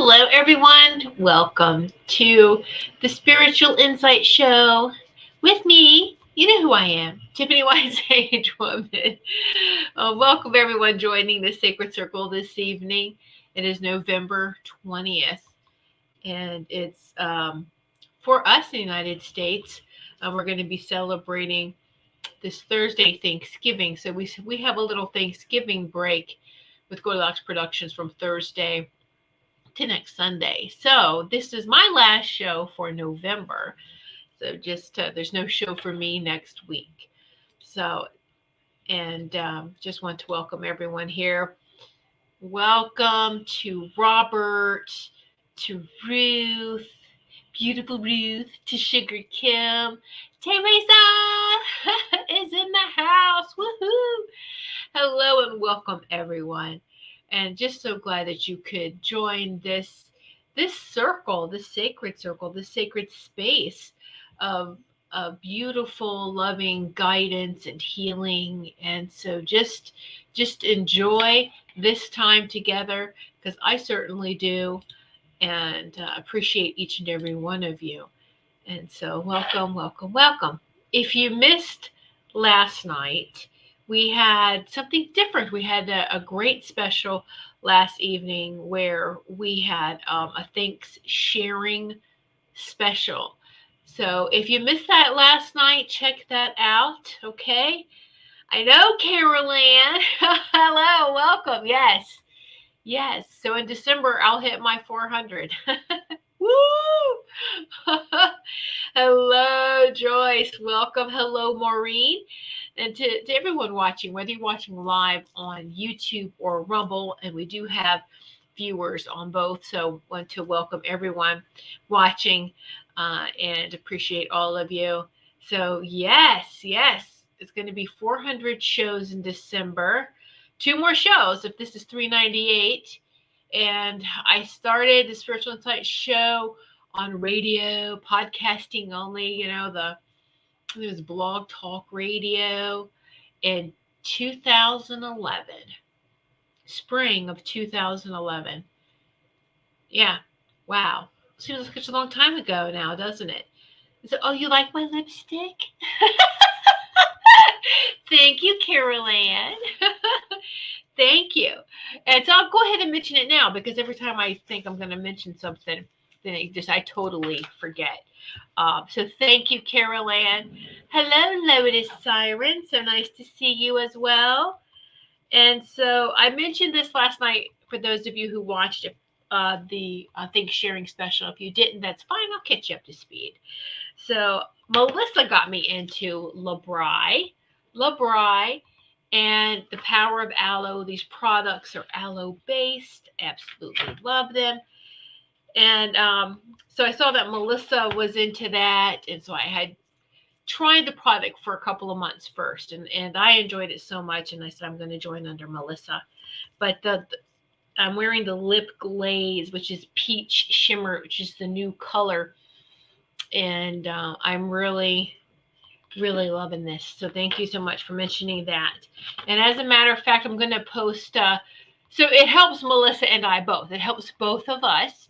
Hello, everyone. Welcome to the Spiritual Insight Show with me. You know who I am, Tiffany Wise Age Woman. Welcome, everyone, joining the Sacred Circle this evening. It is November 20th, and it's for us in the United States. We're going to be celebrating this Thursday Thanksgiving. So we have a little Thanksgiving break with Goldylocks Productions from Thursday to next Sunday. So this is my last show for November. So just there's no show for me next week. So and just want to welcome everyone here. Welcome to Robert, to Ruth, beautiful Ruth, to Sugar Kim. Teresa is in the house. Woohoo! Hello and welcome everyone. And just so glad that you could join this circle, this sacred space of beautiful, loving guidance and healing. And so just enjoy this time together because I certainly do, and appreciate each and every one of you. And so welcome, welcome, welcome. If you missed last night, we had something different. We had a great special last evening where we had a thanks sharing special. So if you missed that last night, check that out. Okay. I know, Carol Ann. Hello, welcome. Yes. Yes. So in December, I'll hit my 400. Woo! Hello, Joyce. Welcome. Hello, Maureen. And to everyone watching, whether you're watching live on YouTube or Rumble, and we do have viewers on both. So want to welcome everyone watching and appreciate all of you. So yes, it's going to be 400 shows in December. 2 more shows if this is 398. And I started the Spiritual Insight Show on radio, podcasting only, it was Blog Talk Radio in 2011, spring of 2011. Yeah, wow. Seems like such a long time ago now, doesn't it? So, oh, you like my lipstick? Thank you, Carol Ann. Thank you. And so I'll go ahead and mention it now because every time I think I'm going to mention something, then I totally forget. So thank you, Carol Ann. Hello, Lotus Siren. So nice to see you as well. And so I mentioned this last night for those of you who watched it, the Think Sharing special. If you didn't, that's fine. I'll catch you up to speed. So Melissa got me into Labri, and the power of aloe. These products are aloe based. Absolutely love them. And so I saw that Melissa was into that. And so I had tried the product for a couple of months first. And I enjoyed it so much. And I said, I'm going to join under Melissa. But I'm wearing the lip glaze, which is peach shimmer, which is the new color. And I'm really loving this. So thank you so much for mentioning that. And as a matter of fact, I'm going to post. So it helps Melissa and I both. It helps both of us.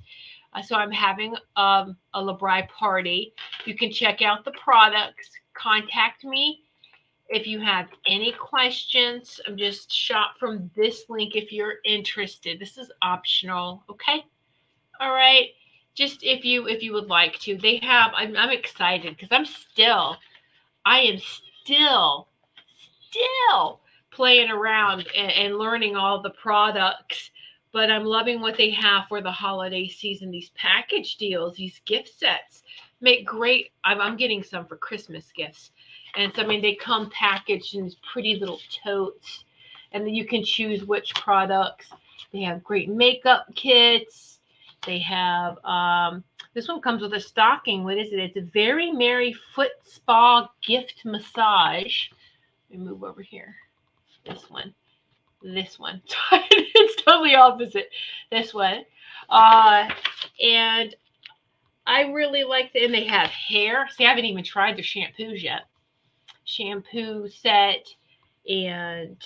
So I'm having a Labri party. You can check out the products. Contact me if you have any questions. I'm just shot from this link if you're interested. This is optional. Okay. All right. Just if you would like to. They have. I'm excited because I am still playing around and learning all the products, but I'm loving what they have for the holiday season. These package deals, these gift sets make great. I'm getting some for Christmas gifts. And so, they come packaged in these pretty little totes, and then you can choose which products. They have great makeup kits. They have, this one comes with a stocking. What is it? It's a Very Merry Foot Spa Gift Massage. Let me move over here. This one. It's totally opposite. This one. And I really like it. And they have hair. See, I haven't even tried their shampoos yet. Shampoo set. And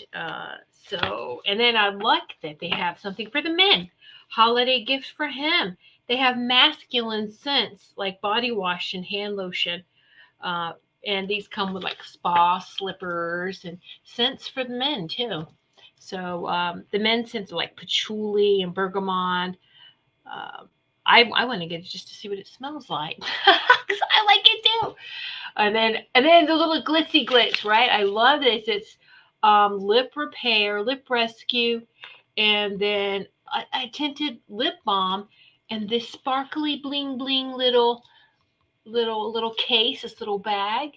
and then I like that they have something for the men. holiday gifts for him. They have masculine scents like body wash and hand lotion. Uh, and these come with like spa slippers and scents for the men too. So the men's scents are like patchouli and bergamot. Uh, I want to get it just to see what it smells like because I like it too. And then the little glitzy glitz, right? I love this. It's lip repair, lip rescue, and then a tinted lip balm, and this sparkly bling bling little case, this little bag.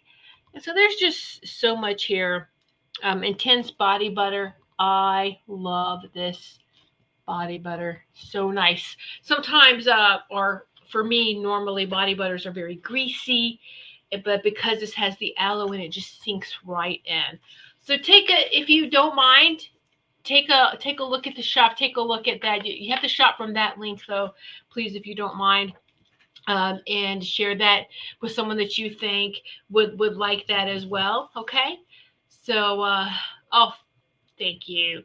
And so there's just so much here. Intense body butter. I love this body butter. So nice. Sometimes, or for me, normally body butters are very greasy, but because this has the aloe in it, just sinks right in. So if you don't mind, take a look at the shop. Take a look at that. You have to shop from that link, though, please, if you don't mind. And share that with someone that you think would like that as well. Okay. So, oh, thank you.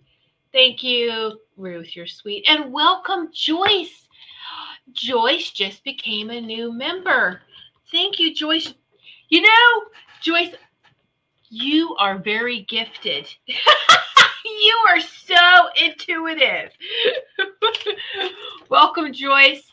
Thank you, Ruth. You're sweet. And welcome, Joyce. Joyce just became a new member. Thank you, Joyce. You know, Joyce, you are very gifted. You are so intuitive. Welcome, Joyce,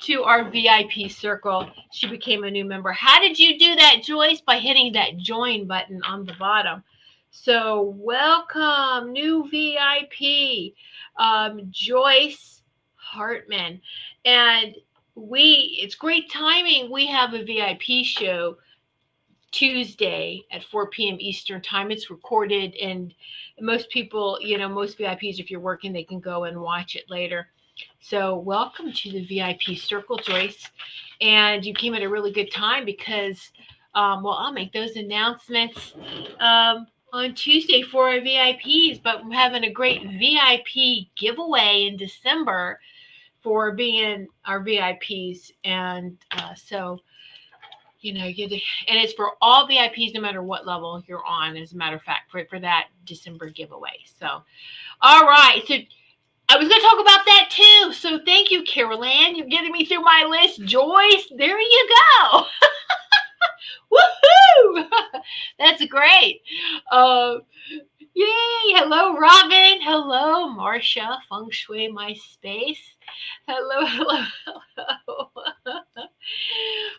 to our VIP circle. She became a new member. How did you do that, Joyce? By hitting that join button on the bottom. So welcome, new VIP, Joyce Hartman. And it's great timing. We have a VIP show Tuesday at 4 p.m. Eastern time. It's recorded, and most people, most VIPs, if you're working, they can go and watch it later. So welcome to the VIP circle, Joyce. And you came at a really good time because, I'll make those announcements on Tuesday for our VIPs, but we're having a great VIP giveaway in December for being our VIPs. And so, and it's for all VIPs, no matter what level you're on, as a matter of fact, for that December giveaway. So, all right. So I was going to talk about that too. So thank you, Carol Ann. You're getting me through my list. Joyce, there you go. Woohoo! That's great. Yay! Hello, Robin. Hello, Marcia. Feng Shui My Space. Hello.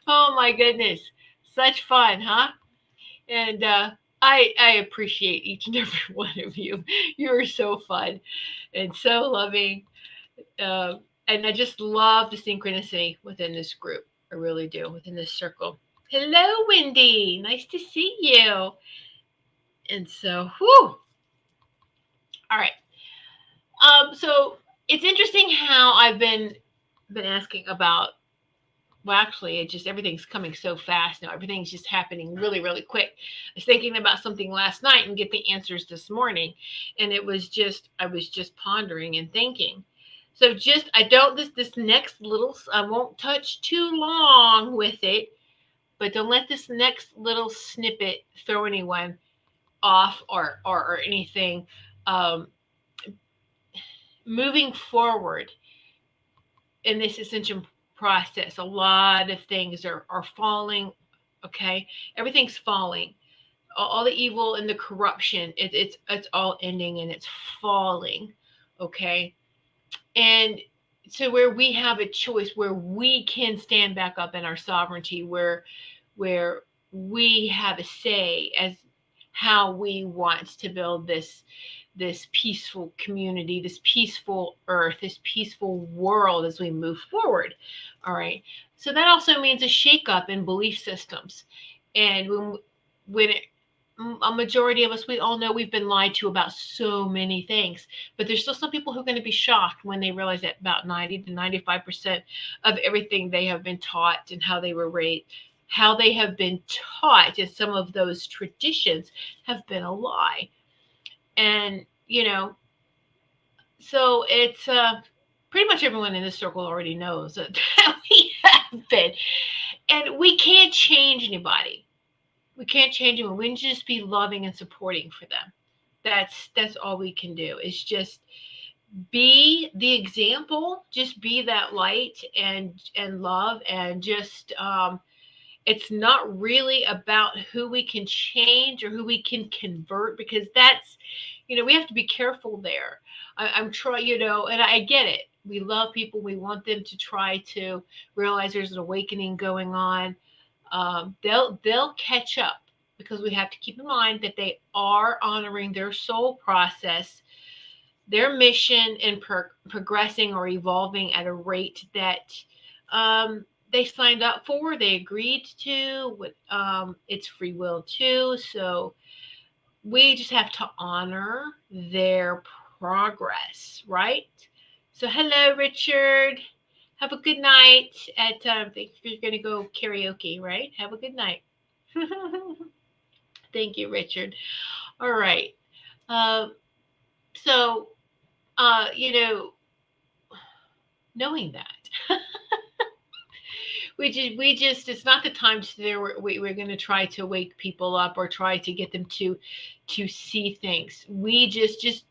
Oh my goodness, such fun, huh? And I appreciate each and every one of you. You are so fun and so loving, and I just love the synchronicity within this group. I really do, within this circle. Hello, Wendy. Nice to see you. And so, whew. All right. So it's interesting how I've been asking about. Well, actually, everything's coming so fast now. Everything's just happening really, really quick. I was thinking about something last night and get the answers this morning, and I was just pondering and thinking. So this next little, I won't touch too long with it, but don't let this next little snippet throw anyone off or anything. Moving forward in this ascension process, a lot of things are falling. Okay, everything's falling. All the evil and the corruption, it's all ending and it's falling. Okay, and so where we have a choice, where we can stand back up in our sovereignty, where we have a say as how we want to build this peaceful community, this peaceful earth, this peaceful world as we move forward. All right. So that also means a shakeup in belief systems. And when a majority of us, we all know we've been lied to about so many things, but there's still some people who are going to be shocked when they realize that about 90 to 95% of everything they have been taught and how they were raised, how they have been taught, and some of those traditions have been a lie. And, so it's pretty much everyone in this circle already knows that we have been. And we can't change anybody. We can't change them. We can just be loving and supporting for them. That's all we can do. It's just be the example, just be that light and love, and just it's not really about who we can change or who we can convert, because that's, we have to be careful there. I'm trying, and I get it. We love people. We want them to try to realize there's an awakening going on. They'll catch up, because we have to keep in mind that they are honoring their soul process, their mission, and progressing or evolving at a rate that they signed up for, they agreed to. It's free will too, so we just have to honor their progress, right? So, hello, Richard. Have a good night. I think you're going to go karaoke, right? Have a good night. Thank you, Richard. All right. Uh, so, uh, you know, knowing that. We just it's not the time to there we're going to try to wake people up or try to get them to see things. We just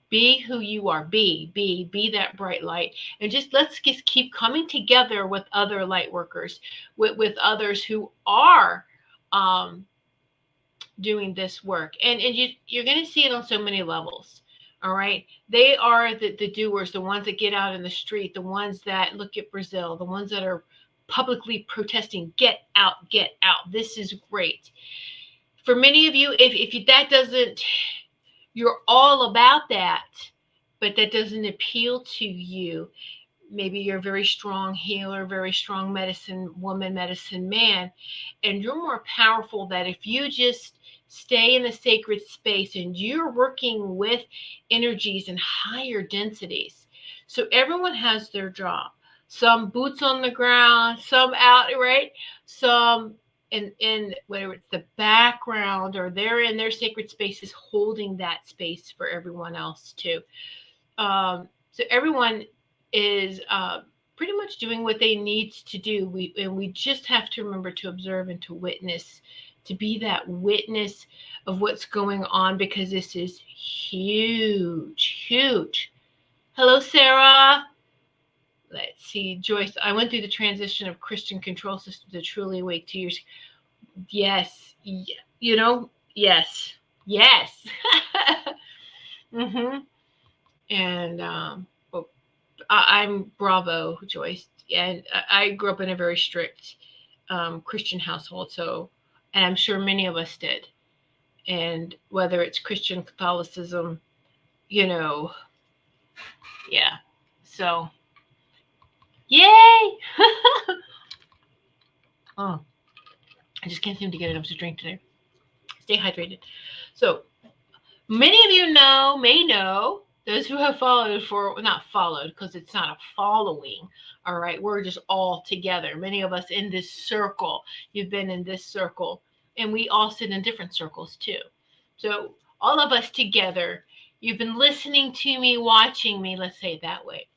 be who you are. Be that bright light, and let's just keep coming together with other light workers, with others who are um doing this work. And you're going to see it on so many levels. All right, they are the doers, the ones that get out in the street, the ones that look at Brazil, the ones that are publicly protesting, get out, this is great. For many of you, if that doesn't, you're all about that, but that doesn't appeal to you. Maybe you're a very strong healer, very strong medicine woman, medicine man, and you're more powerful, that if you just stay in the sacred space and you're working with energies and higher densities. So everyone has their job. Some boots on the ground, some out, right? Some in whether it's the background, or they're in their sacred spaces holding that space for everyone else too. So everyone is pretty much doing what they need to do. We just have to remember to observe and to witness, to be that witness of what's going on, because this is huge, huge. Hello, Sarah. Let's see, Joyce. I went through the transition of Christian control system to truly awake 2 years. Yes, yes, yes. hmm And well, I'm bravo, Joyce, and I grew up in a very strict Christian household. So, and I'm sure many of us did. And whether it's Christian Catholicism, you know, yeah. So, yay! Oh, I just can't seem to get enough to drink today. Stay hydrated. So, many of you may know, those who have followed not followed, because it's not a following. All right, we're just all together. Many of us in this circle, you've been in this circle, and we all sit in different circles too. So all of us together, you've been listening to me, watching me, let's say it that way,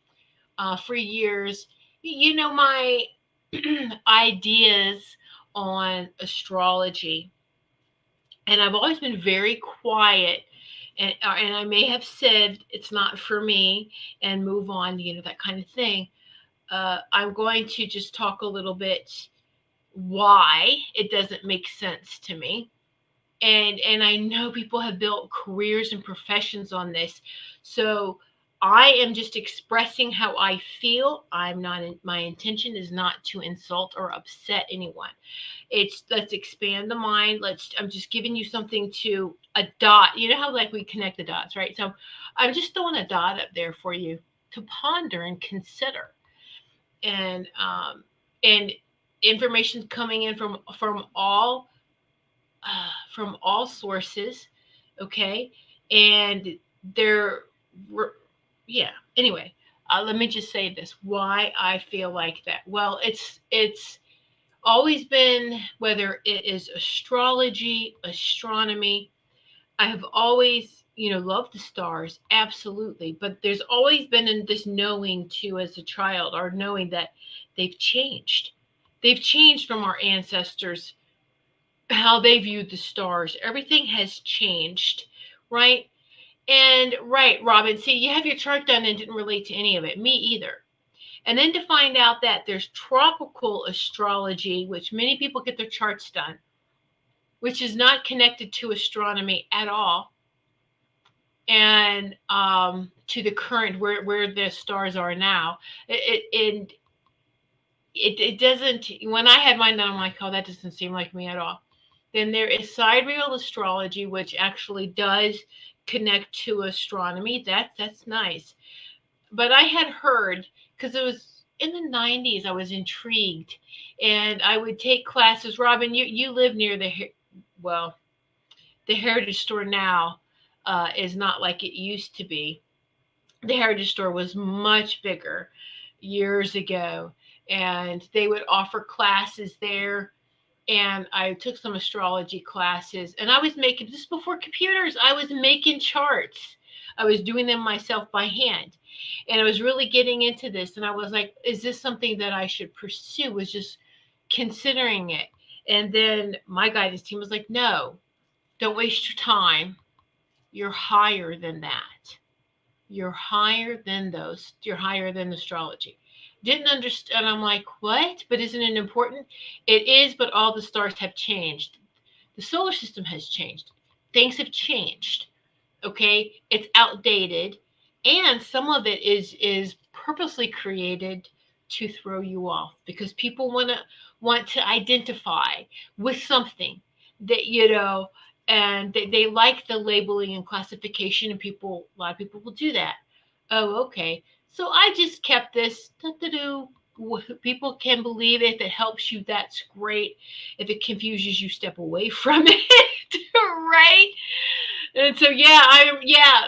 for years. You know my ideas on astrology, and I've always been very quiet, and I may have said it's not for me and move on, that kind of thing. I'm going to just talk a little bit why it doesn't make sense to me. And I know people have built careers and professions on this. So I am just expressing how I feel. My intention is not to insult or upset anyone. It's let's expand the mind. I'm just giving you something to a dot. You know how like we connect the dots, right? So I'm just throwing a dot up there for you to ponder and consider. And information's coming in from all sources, okay? And they're yeah. Anyway, let me just say this: why I feel like that. Well, it's always been, whether it is astrology, astronomy. I have always, loved the stars, absolutely. But there's always been in this knowing too, as a child, or knowing that they've changed. They've changed from our ancestors, how they viewed the stars. Everything has changed, right? And right, Robin, see, you have your chart done and didn't relate to any of it. Me either. And then to find out that there's tropical astrology, which many people get their charts done, which is not connected to astronomy at all, and to the current where the stars are now. It doesn't. When I had mine done, I'm like, oh, that doesn't seem like me at all. Then there is sidereal astrology, which actually does connect to astronomy. That's nice. But I had heard, because it was in the 90s, I was intrigued, and I would take classes. Robin, you live near well, the Heritage Store now is not like it used to be. The Heritage Store was much bigger years ago, and they would offer classes there. And I took some astrology classes, and I was making this before computers. I was making charts. I was doing them myself by hand, and I was really getting into this. And I was like, "Is this something that I should pursue?" Was just considering it. And then my guidance team was like, "No, don't waste your time. You're higher than that. You're higher than those. You're higher than astrology." Didn't understand. I'm like, what? But isn't it important? It is, but all the stars have changed. The solar system has changed. Things have changed. Okay, it's outdated, and some of it is purposely created to throw you off because people want to identify with something that and they like the labeling and classification, and a lot of people will do that. Oh, okay. So I just kept this. People can believe it. If it helps you, that's great. If it confuses you, step away from it. Right? And so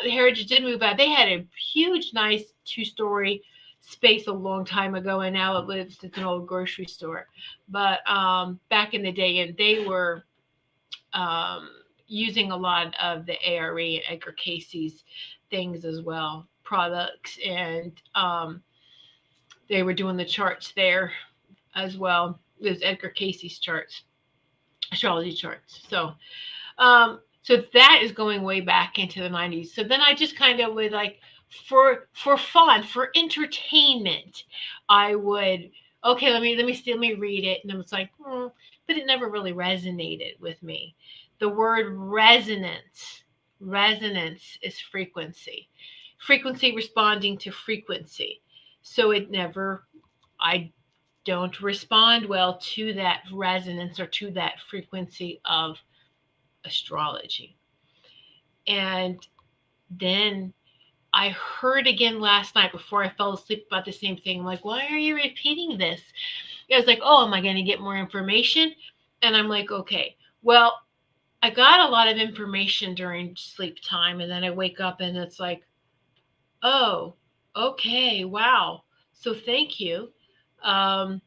Heritage did move out. They had a huge, nice 2-story space a long time ago, and now it's an old grocery store. But back in the day, and they were um, using a lot of the ARE and Edgar Casey's things as well, products, and they were doing the charts there as well. There's Edgar Casey's charts, astrology charts. So that is going way back into the 90s. So then I just kind of would like for fun, for entertainment, I would okay, let me read it, and I was like, but it never really resonated with me. The word resonance is frequency, frequency responding to frequency. So it never, I don't respond well to that resonance or to that frequency of astrology. And then I heard again last night before I fell asleep about the same thing. I'm like, why are you repeating this? I was like, oh, am I going to get more information? And I'm like, okay, well, I got a lot of information during sleep time. And then I wake up and it's like, oh, okay, wow. So thank you. Um,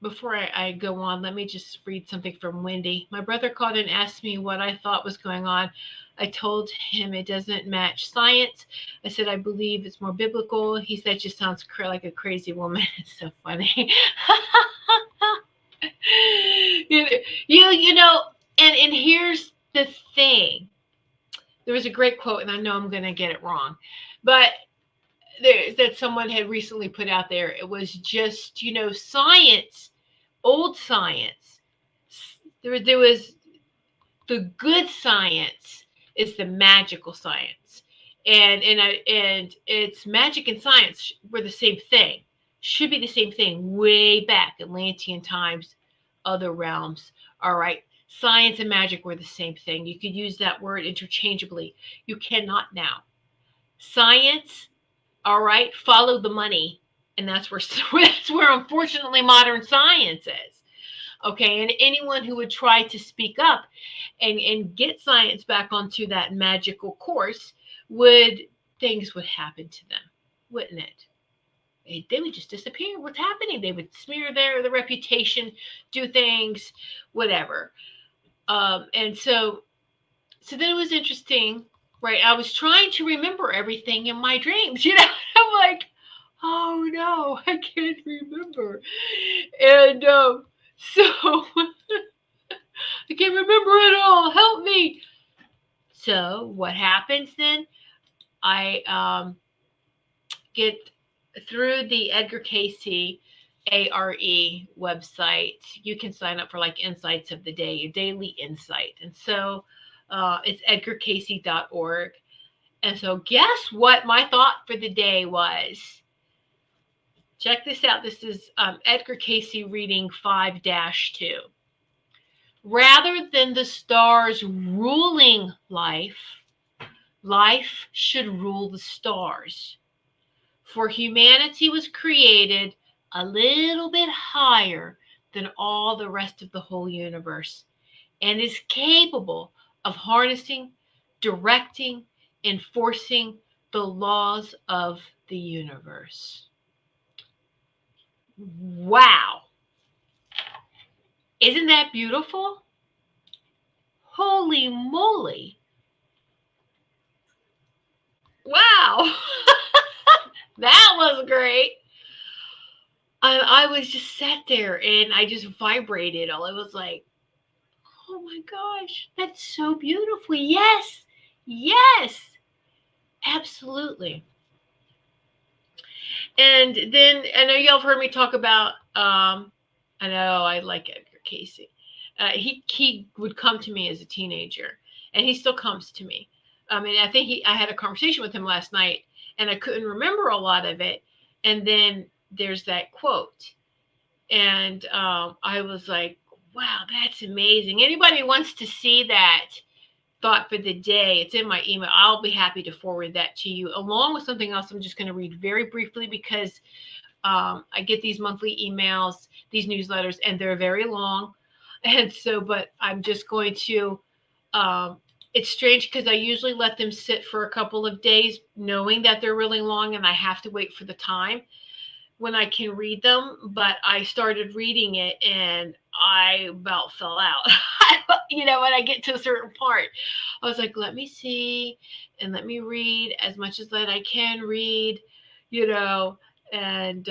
Before I go on, let me just read something from Wendy. My brother called and asked me what I thought was going on. I told him it doesn't match science. I said, I believe it's more biblical. He said, just sounds like a crazy woman. It's so funny. you know, and here's the thing. There was a great quote, and I know I'm going to get it wrong, but that someone had recently put out there. It was just, science, old science. There was the good science is the magical science, and it's magic and science were the same thing. Should be the same thing way back Atlantean times, other realms. All right. Science and magic were the same thing. You could use that word interchangeably. You cannot now. Science, all right, follow the money, and that's where unfortunately modern science is. Okay, and anyone who would try to speak up and get science back onto that magical course things would happen to them, wouldn't it? They would just disappear. What's happening? They would smear their reputation, do things, whatever. And so then it was interesting, right? I was trying to remember everything in my dreams. I'm like, oh no, I can't remember. And so I can't remember it all. Help me. So what happens then? I get through the Edgar Casey ARE website. You can sign up for like Insights of the Day, your daily insight. And so it's edgarcasey.org. And so guess what my thought for the day was? Check this out. This is Edgar Casey reading 5-2. Rather than the stars ruling life, life should rule the stars. For humanity was created a little bit higher than all the rest of the whole universe and is capable of harnessing, directing, enforcing the laws of the universe. Wow. Isn't that beautiful? Holy moly. Wow. That was great. I was just sat there and I just vibrated. All it was like, oh my gosh, that's so beautiful. Yes, yes, absolutely. And then I know y'all have heard me talk about. I know I like Edgar Casey. He would come to me as a teenager, and he still comes to me. I mean, I think I had a conversation with him last night, and I couldn't remember a lot of it. And then there's that quote, and I was like, wow, that's amazing. Anybody wants to see that thought for the day, it's in my email. I'll be happy to forward that to you, along with something else I'm just going to read very briefly because I get these monthly emails, these newsletters, and they're very long. And so, but I'm just going to, it's strange because I usually let them sit for a couple of days knowing that they're really long and I have to wait for the time when I can read them, but I started reading it and I about fell out. When I get to a certain part, I was like, let me see and let me read as much as that I can read, and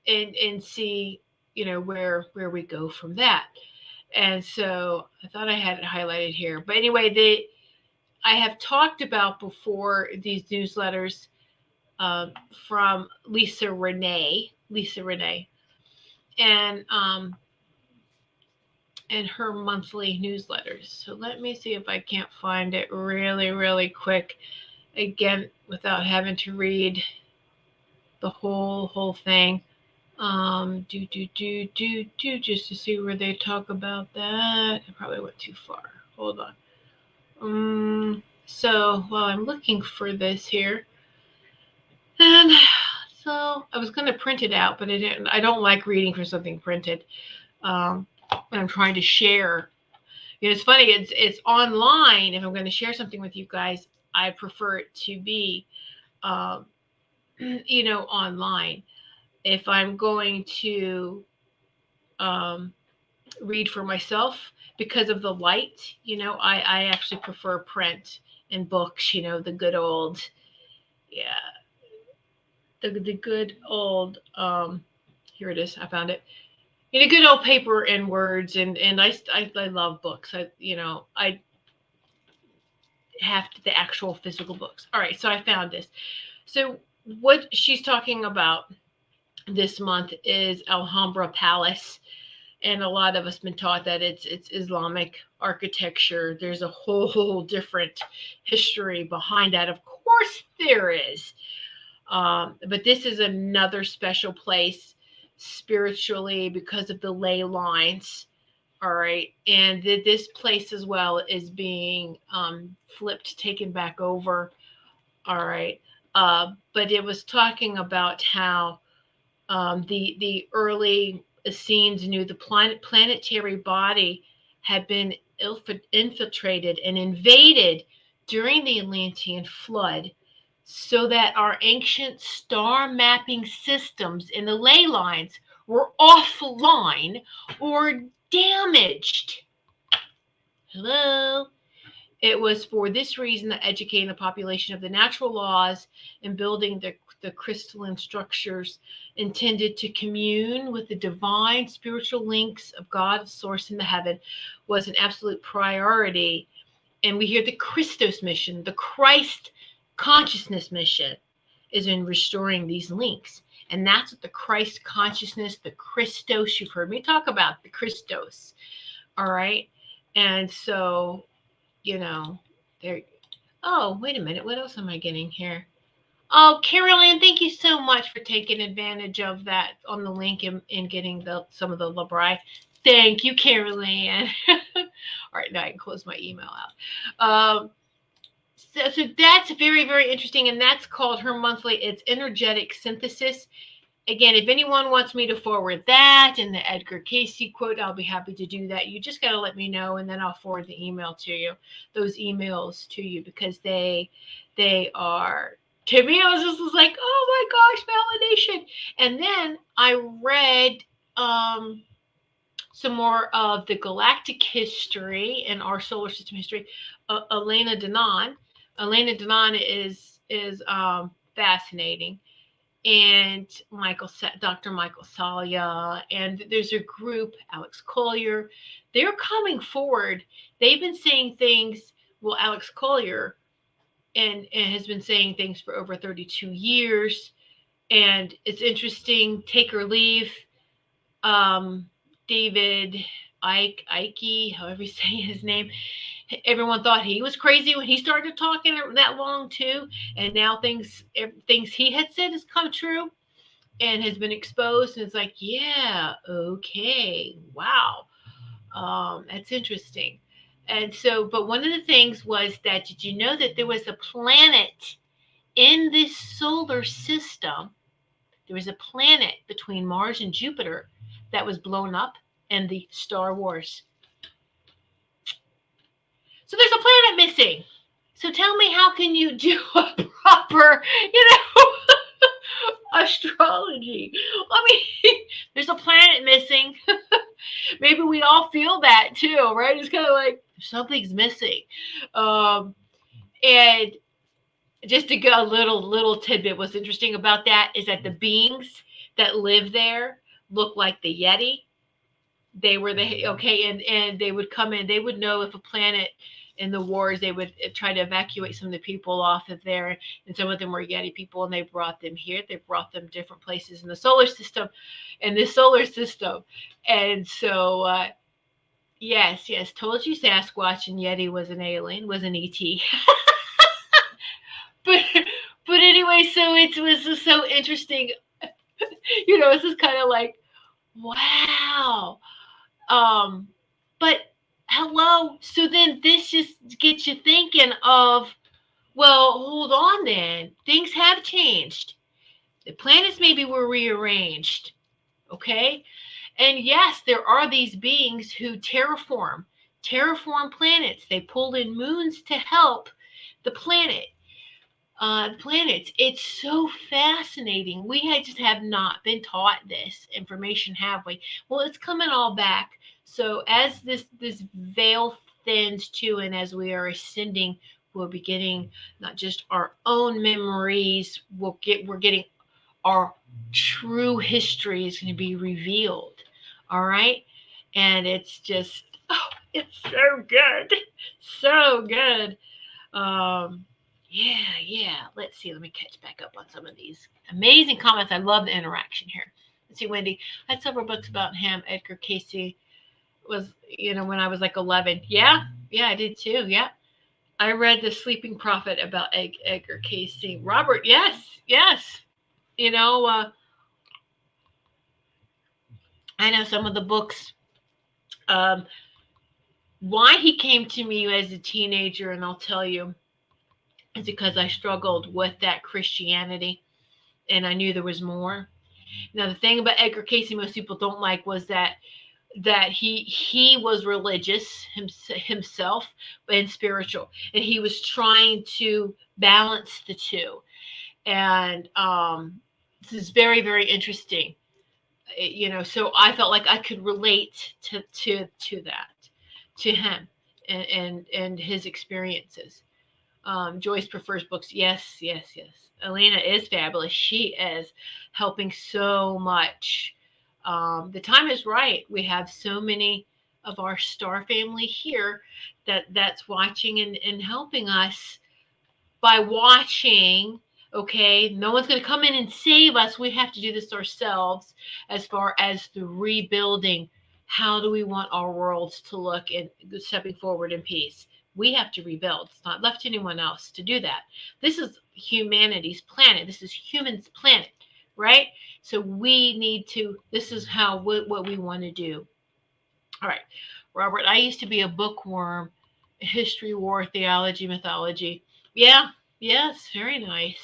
and see, where we go from that. And so I thought I had it highlighted here. But anyway, I have talked about before these newsletters from Lisa Renee, and her monthly newsletters. So let me see if I can't find it really, really quick again without having to read the whole thing. Just to see where they talk about that. I probably went too far. Hold on. So while I'm looking for this here, and so I was going to print it out, but I don't like reading from something printed. When I'm trying to share, it's funny. It's online. If I'm going to share something with you guys, I prefer it to be, online. If I'm going to read for myself because of the light, I actually prefer print and books. The good old, yeah, the good old. Here it is. I found it. Good old paper and words, and I love books. I have the actual physical books. All right, so I found this. So what she's talking about this month is Alhambra Palace, and a lot of us been taught that it's Islamic architecture. There's a whole different history behind that. Of course there is, but this is another special place spiritually because of the ley lines. All right, and this place as well is being flipped, taken back over. All right, but it was talking about how the early Essenes knew the planetary body had been infiltrated and invaded during the Atlantean flood, so that our ancient star mapping systems in the ley lines were offline or damaged. Hello? It was for this reason that educating the population of the natural laws and building the crystalline structures intended to commune with the divine spiritual links of God, of source in the heaven, was an absolute priority. And we hear the Christos mission, the Christ consciousness mission is in restoring these links. And that's what the Christ consciousness, the Christos, you've heard me talk about the Christos. All right. And so, there. Oh, wait a minute. What else am I getting here? Oh, Carol Ann, thank you so much for taking advantage of that on the link and getting some of the labri. Thank you, Carol Ann. All right, now I can close my email out. So that's very, very interesting, and that's called her monthly. It's energetic synthesis. Again, if anyone wants me to forward that and the Edgar Casey quote, I'll be happy to do that. You just got to let me know, and then I'll forward the email to you, those emails to you, because they are, to me, I was just like, oh my gosh, validation. And then I read some more of the galactic history and our solar system history. Elena Denon is fascinating, and Dr. Michael Salia, and there's a group, Alex Collier. They're coming forward. They've been saying things. Well, Alex Collier and has been saying things for over 32 years, and it's interesting. Take or leave. David Icke, however you say his name. Everyone thought he was crazy when he started talking that long too, and now things he had said has come true and has been exposed. And it's like, yeah, okay, wow, that's interesting. And so, but one of the things was that, did you know that there was a planet in this solar system? There was a planet between Mars and Jupiter that was blown up in the Star Wars. So there's a planet missing. So tell me, how can you do a proper, astrology? I mean, there's a planet missing. Maybe we all feel that too, right? It's kind of like something's missing. And just to go a little tidbit, what's interesting about that is that the beings that live there look like the Yeti. They were and they would come in. They would know if a planet in the wars, they would try to evacuate some of the people off of there, and some of them were Yeti people, and they brought them here. They brought them different places in the solar system, and so yes, told you Sasquatch and Yeti was an alien, was an ET. but anyway, so it was just so interesting. It's just kind of like, wow. But hello. So then this just gets you thinking of, well, hold on then. Things have changed. The planets maybe were rearranged. Okay? And yes, there are these beings who terraform planets. They pull in moons to help the planets. It's so fascinating. We just have not been taught this information, have we? Well, it's coming all back. So as this veil thins too, and as we are ascending, we'll be getting not just our own memories. We're getting our true history is going to be revealed. All right, and it's just, it's so good, so good. Yeah. Let's see. Let me catch back up on some of these amazing comments. I love the interaction here. Let's see, Wendy. I had several books about him. Edgar Casey was, when I was like 11. Yeah, I did too. Yeah. I read The Sleeping Prophet about Edgar Casey. Robert, yes. I know some of the books. Why he came to me as a teenager, and I'll tell you, is because I struggled with that Christianity, and I knew there was more. Now, the thing about Edgar Casey most people don't like was that he was religious himself and spiritual, and he was trying to balance the two. And this is very, very interesting. So I felt like I could relate to that, to him and his experiences. Joyce prefers books. Yes. Elena is fabulous. She is helping so much. The time is right. We have so many of our star family here that's watching and helping us by watching. Okay, no one's going to come in and save us. We have to do this ourselves as far as the rebuilding. How do we want our worlds to look and stepping forward in peace? We have to rebuild. It's not left to anyone else to do that. This is humanity's planet. This is humans' planet, right? So we need to, this is how, what we want to do. All right, Robert, I used to be a bookworm, history, war, theology, mythology. Yeah, yes, very nice.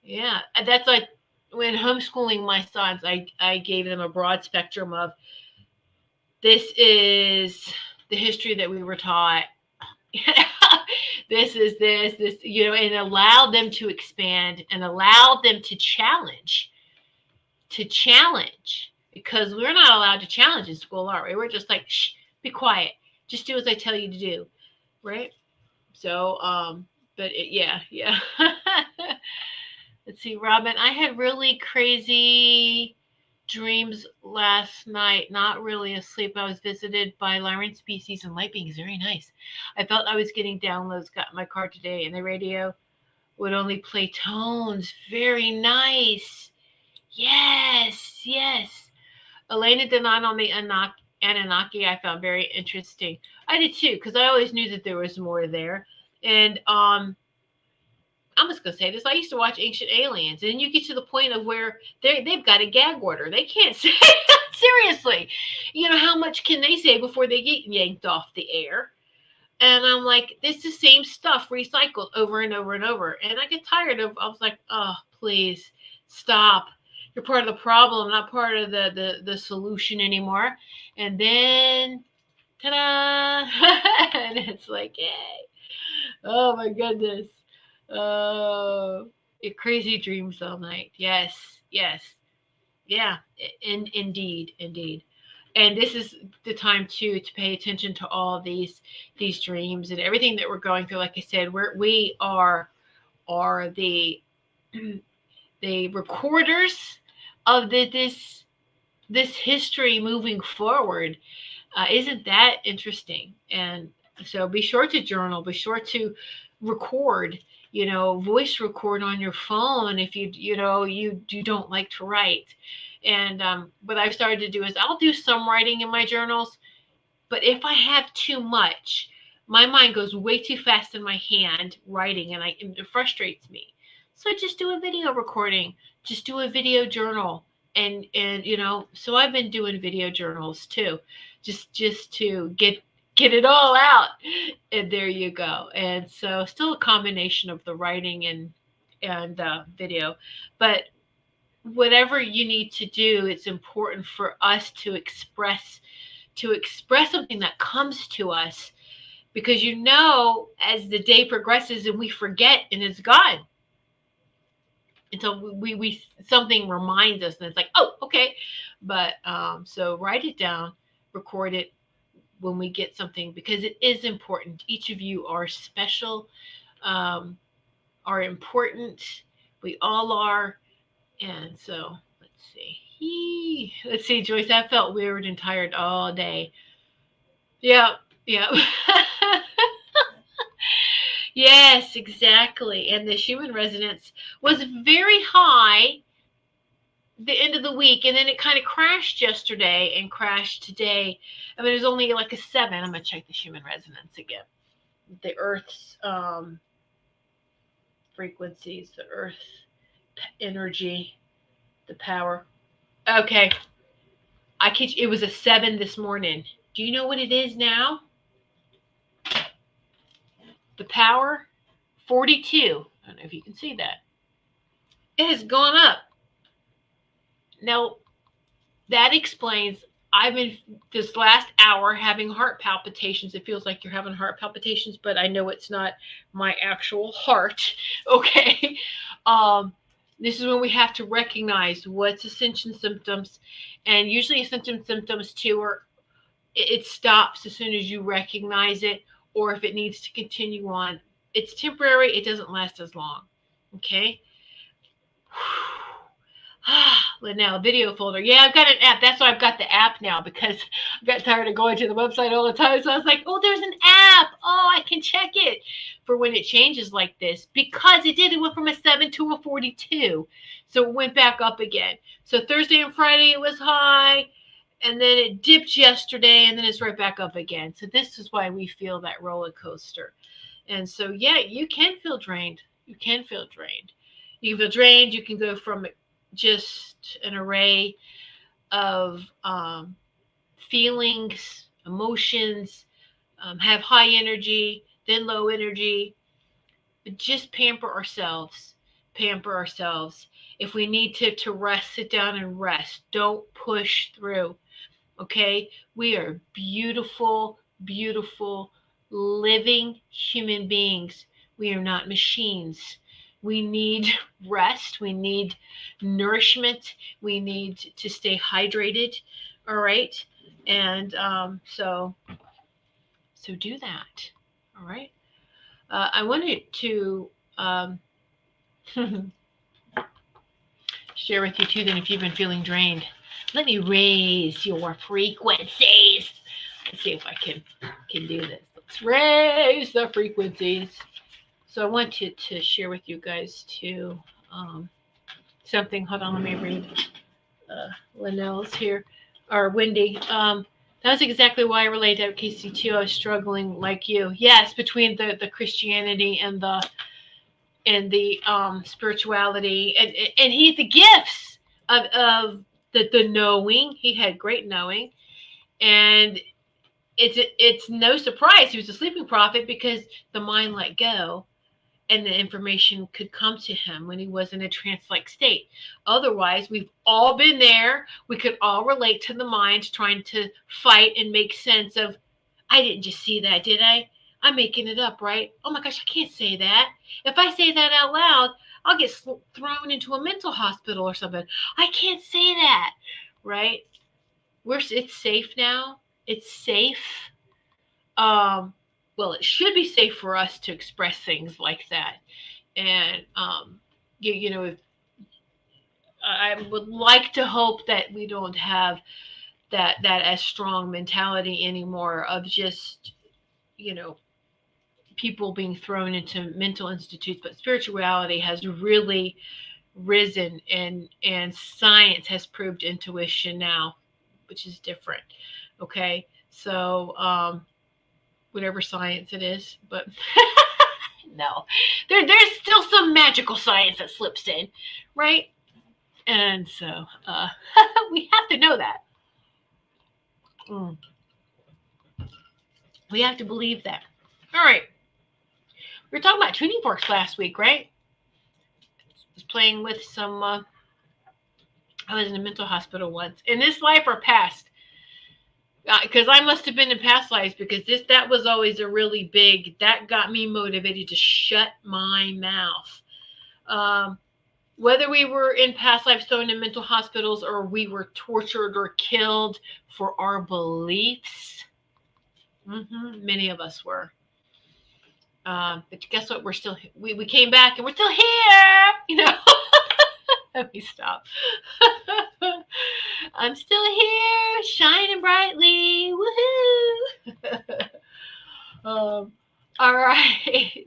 Yeah, that's like when homeschooling my sons, I gave them a broad spectrum of this is the history that we were taught. This is this, and allowed them to expand and allowed them to challenge because we're not allowed to challenge in school, are we? We're just like, shh, be quiet. Just do as I tell you to do, right? So, but yeah. Let's see, Robin. I had really crazy dreams last night. Not really asleep. I was visited by Lyran species and light beings. Very nice. I felt I was getting downloads. Got in my car today, and the radio would only play tones. Very nice. Yes, yes. Elena Denon on the Anunnaki I found very interesting. I did too, because I always knew that there was more there. And I'm just gonna say this. I used to watch Ancient Aliens, and you get to the point of where they've got a gag order. They can't say seriously. How much can they say before they get yanked off the air? And I'm like, it's the same stuff recycled over and over and over. And I get tired of. I was like, oh, please stop. You're part of the problem, not part of the solution anymore. And then, ta-da! And it's like, yay! Oh my goodness. Oh, crazy dreams all night. Yes, yes, yeah. Indeed. And this is the time to pay attention to all these dreams and everything that we're going through. Like I said, we are the recorders of this history moving forward. Isn't that interesting? And so be sure to journal. Be sure to record. Voice record on your phone if you don't like to write. And what I've started to do is I'll do some writing in my journals, but if I have too much, my mind goes way too fast in my hand writing, and it frustrates me. So I just do a video recording, just do a video journal, and so I've been doing video journals too, just to get it all out, and there you go. And so still a combination of the writing and video, but whatever you need to do, it's important for us to express something that comes to us, because as the day progresses and we forget and it's gone until we something reminds us and it's like, oh, okay. But so write it down, record it when we get something, because it is important. Each of you are special, are important. We all are. And so let's see, Joyce, I felt weird and tired all day. Yeah. Yes, exactly. And the human resonance was very high the end of the week, and then it kind of crashed yesterday and crashed today. I mean, it was only like a 7. I'm gonna check the human resonance again. The Earth's frequencies, the Earth energy, the power. Okay, it was a 7 this morning. Do you know what it is now? The power, 42. I don't know if you can see that. It has gone up. Now, that explains I've been this last hour having heart palpitations. It feels like you're having heart palpitations, but I know it's not my actual heart. Okay. This is when we have to recognize what's ascension symptoms. And usually ascension symptoms too are it stops as soon as you recognize it, or if it needs to continue on. It's temporary, it doesn't last as long. Okay. Now video folder. Yeah, I've got an app. That's why I've got the app now, because I got tired of going to the website all the time. So I was like, oh, there's an app. Oh, I can check it for when it changes like this, because it did. It went from a 7 to a 42. So it went back up again. So Thursday and Friday it was high, and then it dipped yesterday, and then it's right back up again. So this is why we feel that roller coaster. And so, yeah, you can feel drained. You can feel drained. You can feel drained. You can go from just an array of feelings, emotions, have high energy, then low energy. But just pamper ourselves. Pamper ourselves. If we need to rest, sit down and rest. Don't push through. Okay? We are beautiful, beautiful, living human beings. We are not machines. We need rest. We need nourishment. We need to stay hydrated. All right. And so do that. All right. I wanted to share with you too, then, if you've been feeling drained, let me raise your frequencies. Let's see if I can do this. Let's raise the frequencies. So I wanted to share with you guys too something. Hold on, let me read Linnell's here, or Wendy. That's exactly why I related to KC2. I was struggling like you. Yes, between the Christianity and the spirituality, and he, the gifts of the knowing. He had great knowing, and it's no surprise he was a sleeping prophet, because the mind let go and the information could come to him when he was in a trance-like state. Otherwise, we've all been there. We could all relate to the mind trying to fight and make sense of, I didn't just see that, did I? I'm making it up, right? Oh my gosh, I can't say that. If I say that out loud, I'll get thrown into a mental hospital or something. I can't say that, right? It's safe now. It's safe. Well, it should be safe for us to express things like that. And if, I would like to hope that we don't have that as strong mentality anymore of just people being thrown into mental institutes. But spirituality has really risen, and science has proved intuition now, which is different. Okay, so whatever science it is, but no, there's still some magical science that slips in, right? And so we have to know that. We have to believe that. All right. We were talking about tuning forks last week, right? I was playing with some. I was in a mental hospital once, in this life or past, because I must have been in past lives, because that was always a really big, that got me motivated to shut my mouth. Whether we were in past lives thrown in mental hospitals, or we were tortured or killed for our beliefs, many of us were. But guess what? We came back, and we're still here. Let me stop. I'm still here, shining brightly. Woohoo! All right.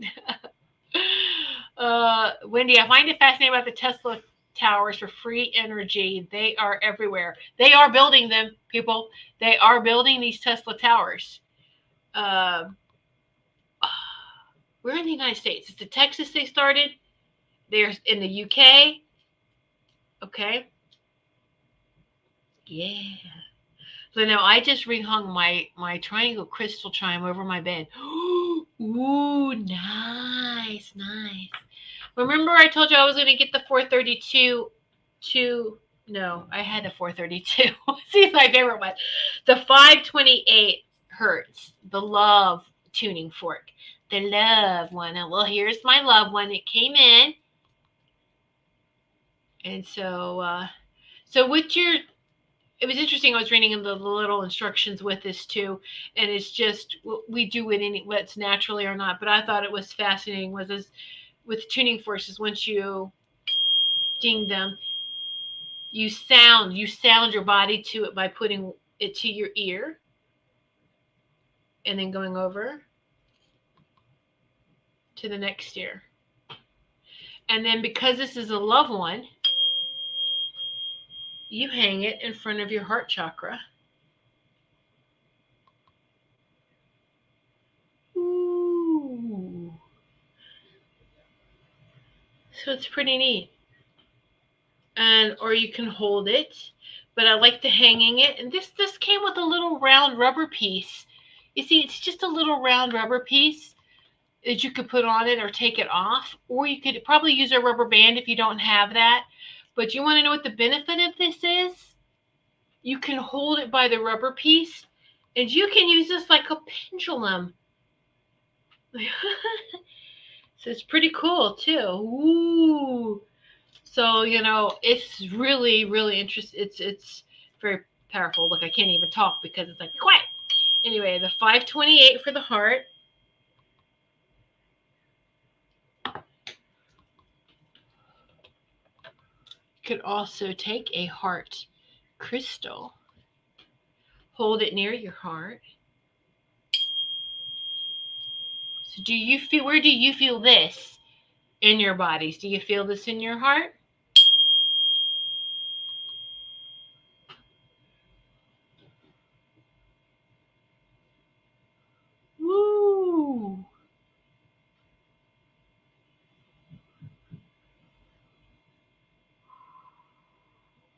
Wendy, I find it fascinating about the Tesla towers for free energy. They are everywhere. They are building them, people. They are building these Tesla towers. We're in the United States. It's in Texas they started. They're in the UK. Okay. Yeah. So now I just rehung my triangle crystal chime over my bed. Ooh, nice. Remember I told you I was going to get the 432 no, I had the 432. See, it's my favorite one. The 528 hertz, the love tuning fork. The love one. Well, here's my love one. It came in. And so it was interesting. I was reading the little instructions with this too, and it's just we do it what's naturally or not. But I thought it was fascinating was this with tuning forces. Once you ding them, You sound your body to it by putting it to your ear and then going over to the next ear. And then because this is a loved one, you hang it in front of your heart chakra. Ooh. So it's pretty neat. And or you can hold it, but I like the hanging it. And this came with a little round rubber piece. You see, it's just a little round rubber piece that you could put on it or take it off, or you could probably use a rubber band if you don't have that. But you want to know what the benefit of this is? You can hold it by the rubber piece, and you can use this like a pendulum. So it's pretty cool too. Ooh. So, it's really, really interesting. It's very powerful. Look, I can't even talk because it's like, quiet. Anyway, the 528 for the heart. You could also take a heart crystal, hold it near your heart. So where do you feel this in your bodies? Do you feel this in your heart? Woo!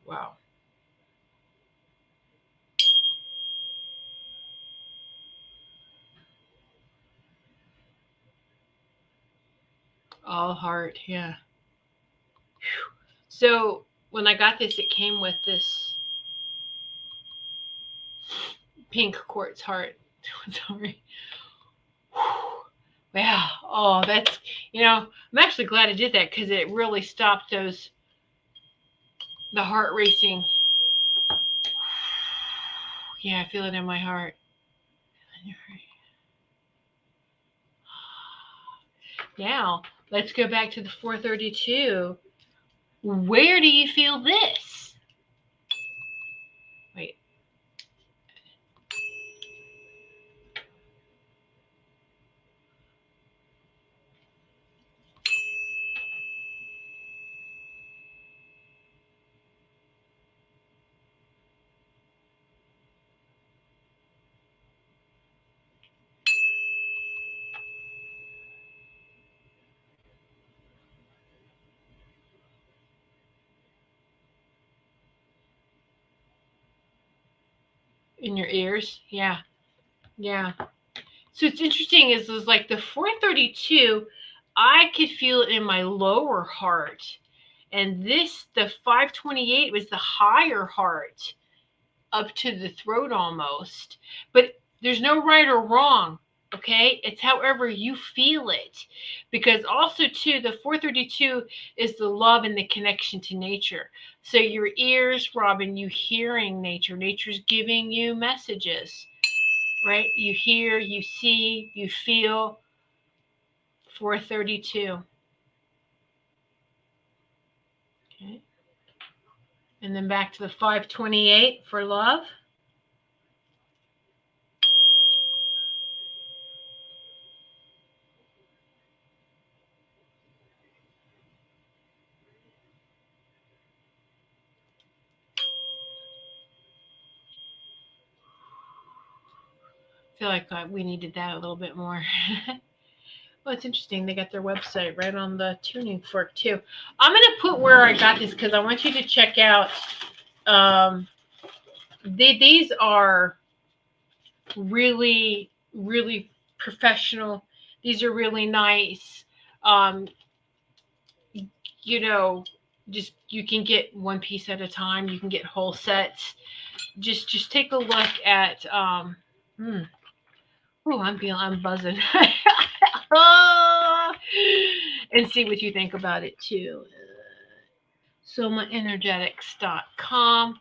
Wow. All heart, yeah. So when I got this, it came with this pink quartz heart. Sorry. Wow. Oh, that's, I'm actually glad I did that because it really stopped the heart racing. Yeah, I feel it in my heart. Now, let's go back to the 432. Where do you feel this? Wait. In your ears? Yeah. Yeah. So it's interesting is like the 432, I could feel it in my lower heart. And the 528 was the higher heart up to the throat almost. But there's no right or wrong, okay? It's however you feel it. Because also, too, the 432 is the love and the connection to nature. So your ears, Robin, you hearing nature. Nature's giving you messages, right? You hear, you see, you feel. 432. Okay. And then back to the 528 for love. I feel like we needed that a little bit more. Well, it's interesting. They got their website right on the tuning fork, too. I'm going to put where I got this because I want you to check out. These are really, really professional. These are really nice. Um, just you can get one piece at a time. You can get whole sets. Just take a look at. Oh, I'm buzzing. And see what you think about it too. SomaEnergetics.com.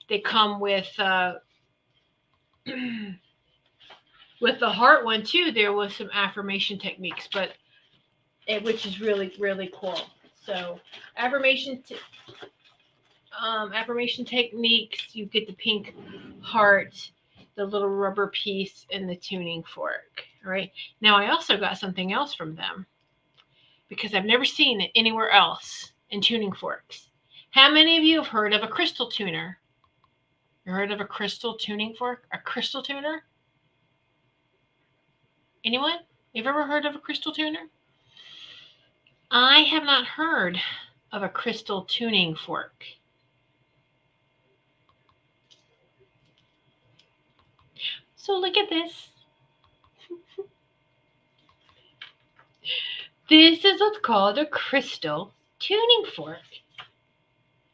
They come with with the heart one too. There was some affirmation techniques, which is really, really cool. So affirmation affirmation techniques. You get the pink heart, the little rubber piece, and the tuning fork. All right. Now I also got something else from them because I've never seen it anywhere else in tuning forks. How many of you have heard of a crystal tuner? You heard of a crystal tuning fork? A crystal tuner? Anyone? You've ever heard of a crystal tuner? I have not heard of a crystal tuning fork. So look at this. This is what's called a crystal tuning fork.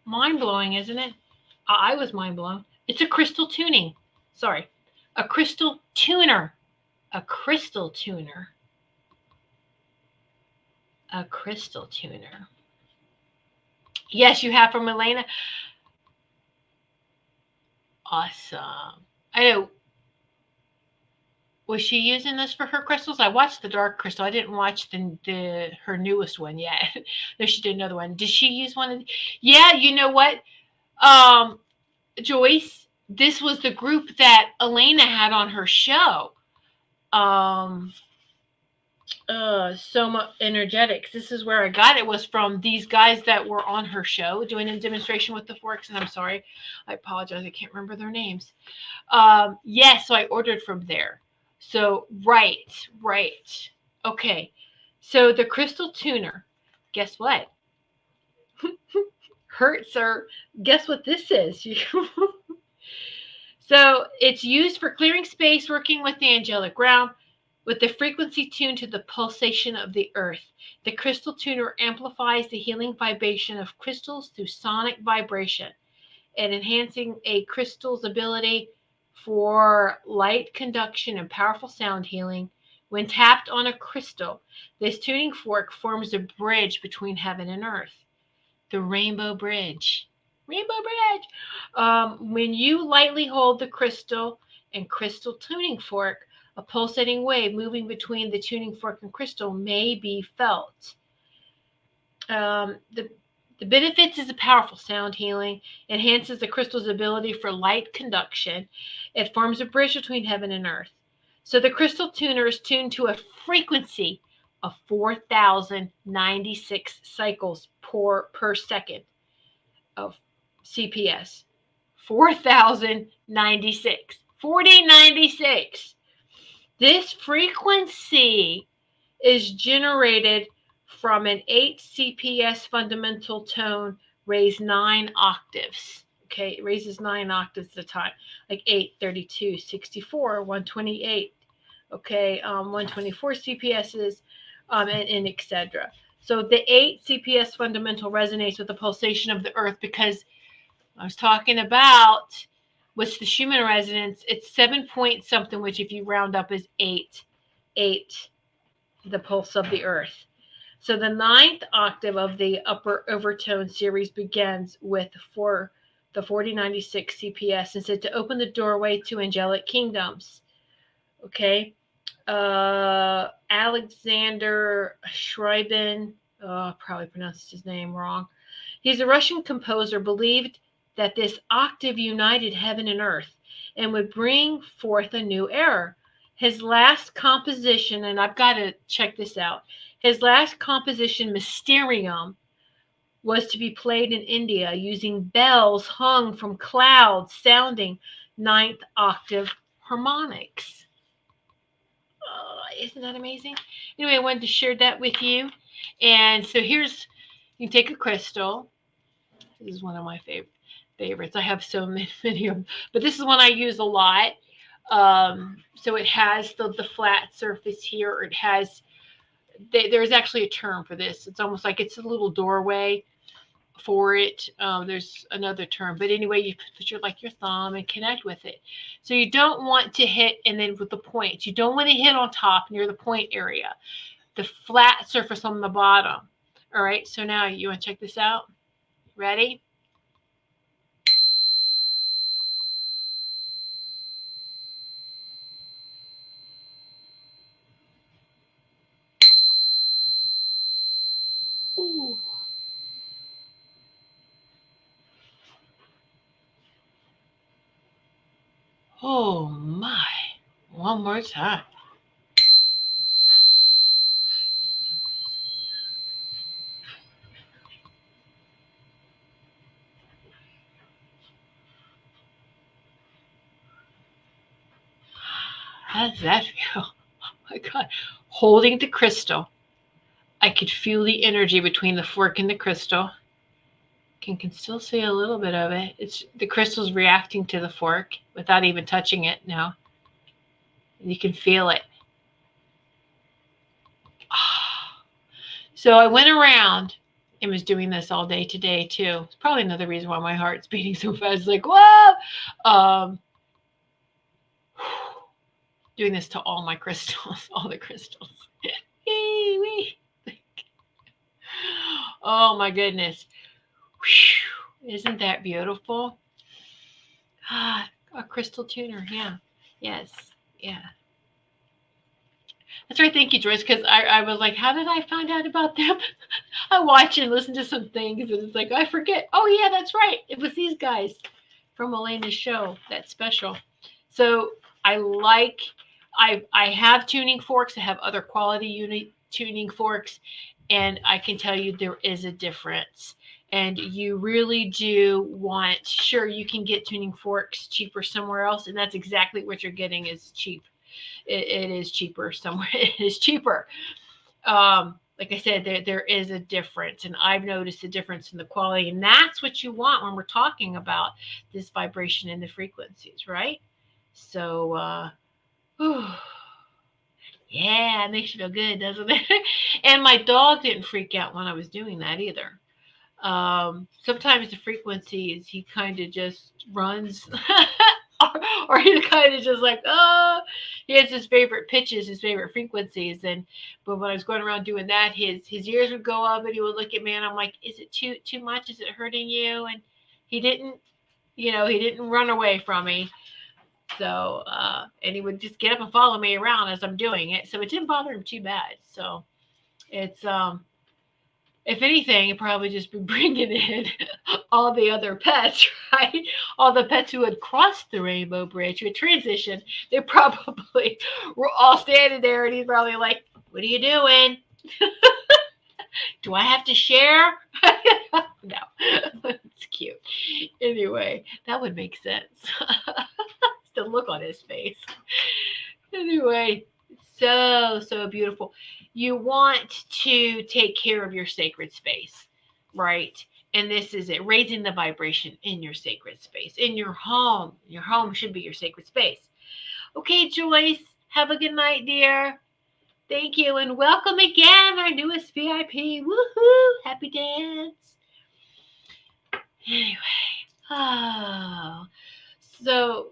Mind blowing, isn't it? I was mind blown. It's a crystal tuning. Sorry, a crystal tuner. A crystal tuner. A crystal tuner. Yes, you have from Elena. Awesome. I know. Was she using this for her crystals? I watched the dark crystal. I didn't watch the her newest one yet. No, she did another one. Did she use one? Yeah, you know what? Joyce, this was the group that Elena had on her show. Soma Energetics. This is where I got it. Was from these guys that were on her show doing a demonstration with the forks. And I'm sorry, I apologize. I can't remember their names. Yes, so I ordered from there. So right. Okay. So the crystal tuner. Guess what? Hurts or guess what this is? So it's used for clearing space, working with the angelic realm, with the frequency tuned to the pulsation of the earth. The crystal tuner amplifies the healing vibration of crystals through sonic vibration and enhancing a crystal's ability for light conduction and powerful sound healing. When tapped on a crystal, this tuning fork forms a bridge between heaven and earth. The rainbow bridge. Rainbow bridge. When you lightly hold the crystal and crystal tuning fork, a pulsating wave moving between the tuning fork and crystal may be felt. The benefits is a powerful sound healing, enhances the crystal's ability for light conduction. It forms a bridge between heaven and earth. So the crystal tuner is tuned to a frequency of 4,096 cycles per second of CPS. 4,096. 4096. This frequency is generated from an 8 CPS fundamental tone raised 9 octaves. Okay, it raises 9 octaves at a time, like 8, 32, 64, 128. Okay, 124 CPSs, and etc. So the 8 CPS fundamental resonates with the pulsation of the earth because I was talking about what's the Schumann resonance. It's 7 point something, which if you round up is 8, the pulse of the earth. So the 9th octave of the upper overtone series begins with the 4096 CPS and said to open the doorway to angelic kingdoms. Okay. Alexander Scriabin, probably pronounced his name wrong. He's a Russian composer, believed that this octave united heaven and earth and would bring forth a new era. His last composition, and I've got to check this out, his last composition, Mysterium, was to be played in India using bells hung from clouds sounding 9th octave harmonics. Isn't that amazing? Anyway, I wanted to share that with you. And so you can take a crystal. This is one of my favorites. I have so many of them, but this is one I use a lot. So it has the flat surface here. It has, there's actually a term for this. It's almost like it's a little doorway for it. There's another term, but anyway, you put your thumb and connect with it. So you don't want to hit, and then with the points, you don't want to hit on top near the point area, the flat surface on the bottom. All right. So now you want to check this out. Ready? Ooh. Oh my. One more time. How does that feel? Oh my God. Holding the crystal. I could feel the energy between the fork and the crystal. Can still see a little bit of it. It's the crystal's reacting to the fork without even touching it now. And you can feel it. So I went around and was doing this all day today too. It's probably another reason why my heart's beating so fast. It's like, whoa! Doing this to all my crystals, all the crystals. Oh my goodness. Isn't that beautiful? Ah, a crystal tuner, yeah. Yes, yeah. That's right. Thank you, Joyce. Because I was like, how did I find out about them? I watch and listen to some things, and it's like I forget. Oh yeah, that's right. It was these guys from Elena's show. That's special. So I like. I have tuning forks. I have other quality unit tuning forks, and I can tell you there is a difference. And you really do want. Sure, you can get tuning forks cheaper somewhere else, and that's exactly what you're getting is cheap. It is cheaper somewhere. It is cheaper. Like I said, there is a difference, and I've noticed a difference in the quality, and that's what you want when we're talking about this vibration and the frequencies, right? So, yeah, it makes you feel good, doesn't it? And my dog didn't freak out when I was doing that either. Sometimes the frequencies he kind of just runs or he's kind of just like, oh, he has his favorite pitches, his favorite frequencies. And but when I was going around doing that, his ears would go up and he would look at me and I'm like, is it too much? Is it hurting you? And he didn't, he didn't run away from me. So and he would just get up and follow me around as I'm doing it. So it didn't bother him too bad. So it's if anything, it probably just be bringing in all the other pets, right? All the pets who had crossed the rainbow bridge, who had transitioned, they probably were all standing there, and he's probably like, "What are you doing? Do I have to share?" No, it's cute. Anyway, that would make sense. The look on his face. Anyway, so beautiful. You want to take care of your sacred space, right? And this is it, raising the vibration in your sacred space, in your home. Your home should be your sacred space. Okay, Joyce, have a good night, dear. Thank you, and welcome again, our newest VIP. Woohoo! Happy dance. Anyway, oh, so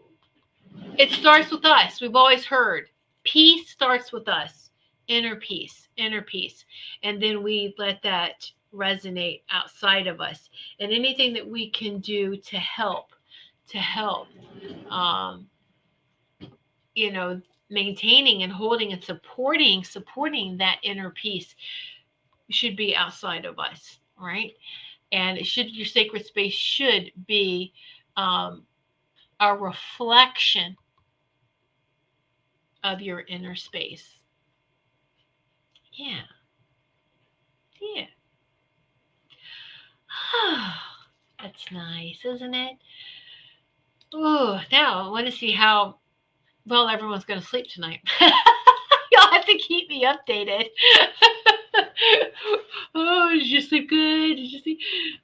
it starts with us. We've always heard peace starts with us, inner peace, inner peace. And then we let that resonate outside of us. And anything that we can do to help, um, maintaining and holding and supporting that inner peace should be outside of us, right? And your sacred space should be a reflection of your inner space. Yeah. Yeah. That's nice, isn't it? Oh, now I want to see how well everyone's going to sleep tonight. You'll have to keep me updated. Oh, did you sleep good? Did you sleep?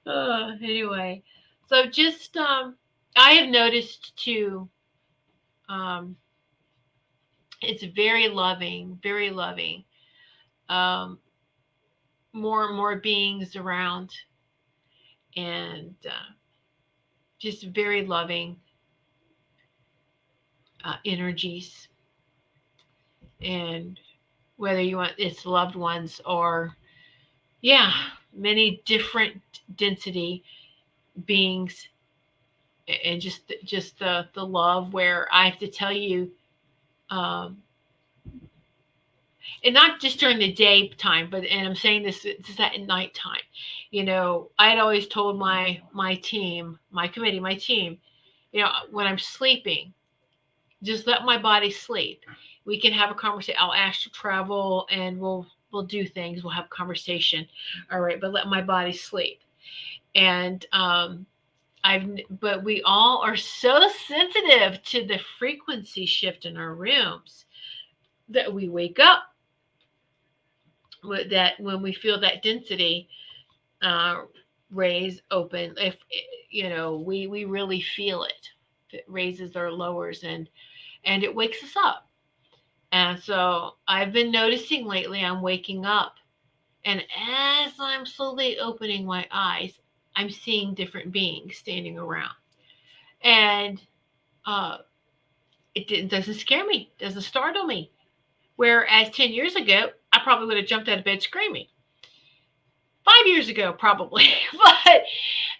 Anyway, so just I have noticed too. Um, it's very loving, very loving. More beings around, and just very loving energies, and whether you want it's loved ones or many different density beings, and just the love where I have to tell you, and not just during the daytime, and I'm saying this at nighttime. I had always told my team, my committee, my team, when I'm sleeping, Just let my body sleep. We can have a conversation. I'll astral travel and we'll do things. We'll have conversation. All right, but let my body sleep. And but we all are so sensitive to the frequency shift in our rooms that we wake up with that when we feel that density uh, raise open. If we really feel it. If it raises or lowers and it wakes us up. And so I've been noticing lately I'm waking up, and as I'm slowly opening my eyes, I'm seeing different beings standing around. And uh, it doesn't scare me, doesn't startle me. Whereas 10 years ago, I probably would have jumped out of bed screaming. 5 years ago, probably. But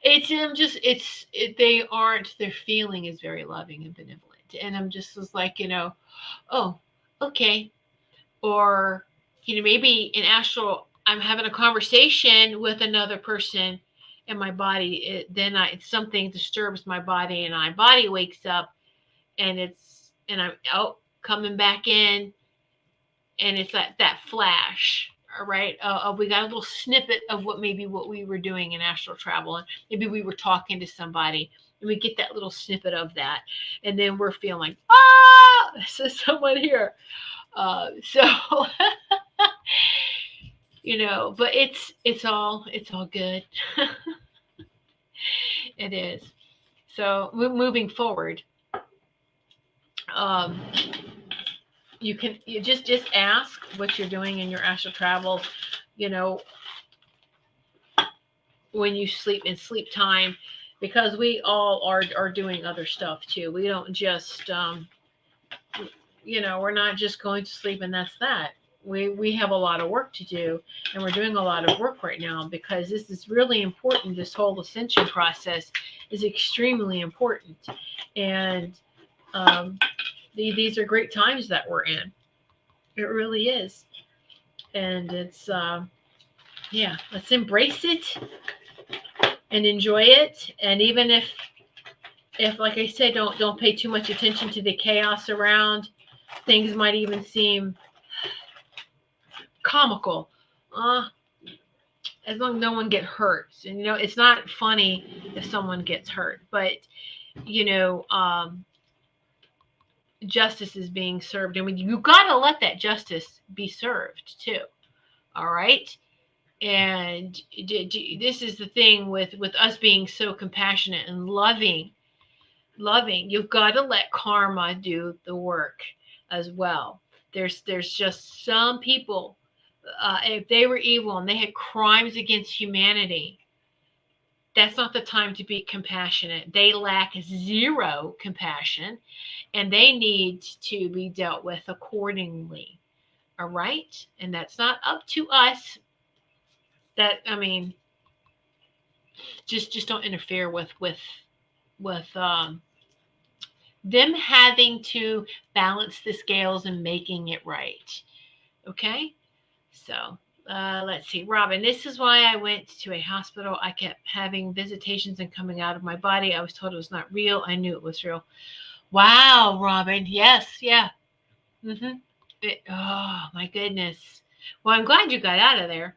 they aren't, their feeling is very loving and benevolent. And I'm just was like, oh, okay. Or, maybe in astral, I'm having a conversation with another person and my body, something disturbs my body and my body wakes up and I'm out coming back in and it's that flash. All right. We got a little snippet of what we were doing in astral travel. And maybe we were talking to somebody and we get that little snippet of that. And then we're feeling, there's someone here. So but it's all good. It is. So moving forward, um, you just ask what you're doing in your astral travel, when you sleep in sleep time, because we all are doing other stuff too. We don't just we're not just going to sleep and that's that. We have a lot of work to do, and we're doing a lot of work right now because this is really important. This whole ascension process is extremely important, and these are great times that we're in. It really is, and it's let's embrace it and enjoy it. And even if like I said, don't pay too much attention to the chaos around. Things might even seem comical, as long as no one get hurt. And it's not funny if someone gets hurt, but justice is being served, and you gotta let that justice be served too. All right. And this is the thing with us being so compassionate and loving. You've got to let karma do the work as well. There's just some people, if they were evil and they had crimes against humanity, that's not the time to be compassionate. They lack zero compassion, and they need to be dealt with accordingly. All right, and that's not up to us. Just don't interfere with them having to balance the scales and making it right. Okay, so let's see, Robin. This is why I went to a hospital. I kept having visitations and coming out of my body. I was told it was not real. I knew it was real. Wow, Robin. Yes, yeah. Oh my goodness. Well, I'm glad you got out of there.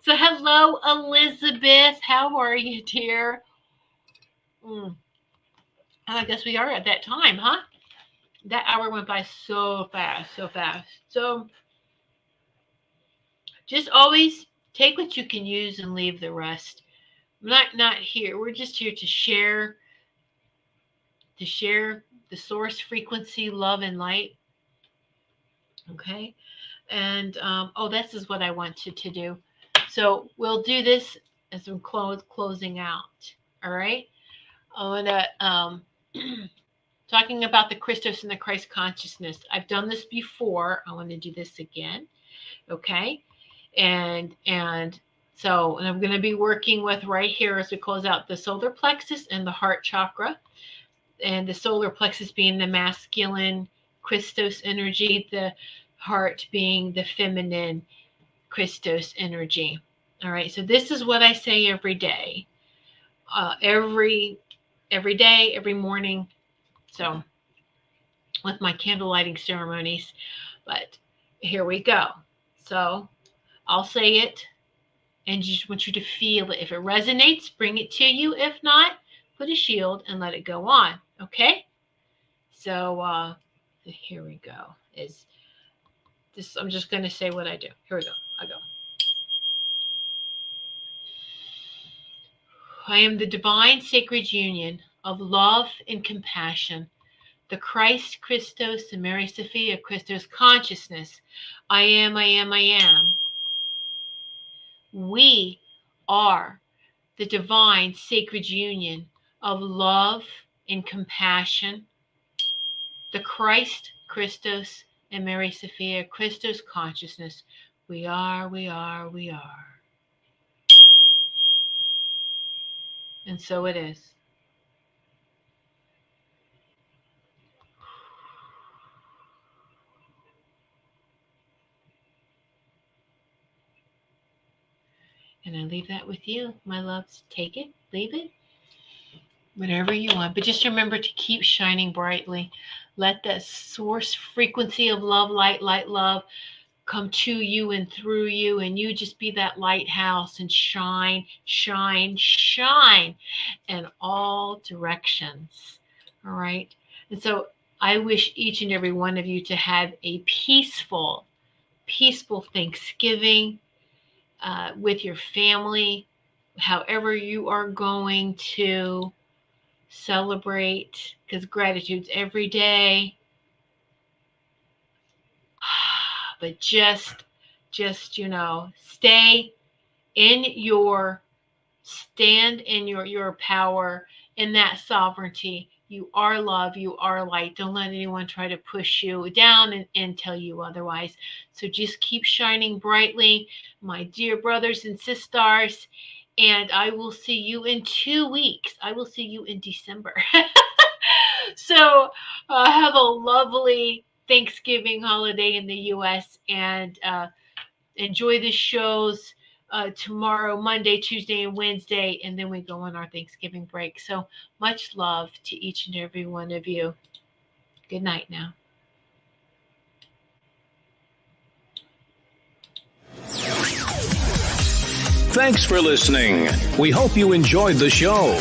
So, hello, Elizabeth. How are you, dear? I guess we are at that time, huh? That hour went by so fast, so fast. So, just always take what you can use and leave the rest. Not here. We're just here to share the source frequency, love and light. Okay. And this is what I wanted to do. So we'll do this as I'm closing out. All right. I want to talking about the Christos and the Christ consciousness. I've done this before. I want to do this again. Okay. And I'm going to be working with right here as we close out the solar plexus and the heart chakra, and the solar plexus being the masculine Christos energy, the heart being the feminine Christos energy. All right. So this is what I say every day, every day, every morning. So with my candle lighting ceremonies, but here we go. So I'll say it, and just want you to feel it. If it resonates, bring it to you. If not, put a shield and let it go on. Okay? So here we go. Is this? I'm just going to say what I do. Here we go. I go. I am the divine sacred union of love and compassion, the Christ, Christos, and Mary Sophia Christos consciousness. I am, I am, I am. We are the divine sacred union of love and compassion, the Christ, Christos, and Mary Sophia Christos consciousness. We are, we are, we are. And so it is. And I leave that with you, my loves. Take it, leave it, whatever you want. But just remember to keep shining brightly. Let that source frequency of love, light, love come to you and through you, and you just be that lighthouse and shine, shine, shine in all directions. All right. And so I wish each and every one of you to have a peaceful Thanksgiving with your family, however you are going to celebrate, because gratitude's every day. But just stay in your stand in your power, in that sovereignty. You are love, you are light. Don't let anyone try to push you down and tell you otherwise. So just keep shining brightly, my dear brothers and sisters. And I will see you in 2 weeks. I will see you in December. So have a lovely Thanksgiving holiday in the U.S. and enjoy the shows tomorrow, Monday, Tuesday, and Wednesday, and then we go on our Thanksgiving break. So much love to each and every one of you. Good night now. Thanks for listening. We hope you enjoyed the show.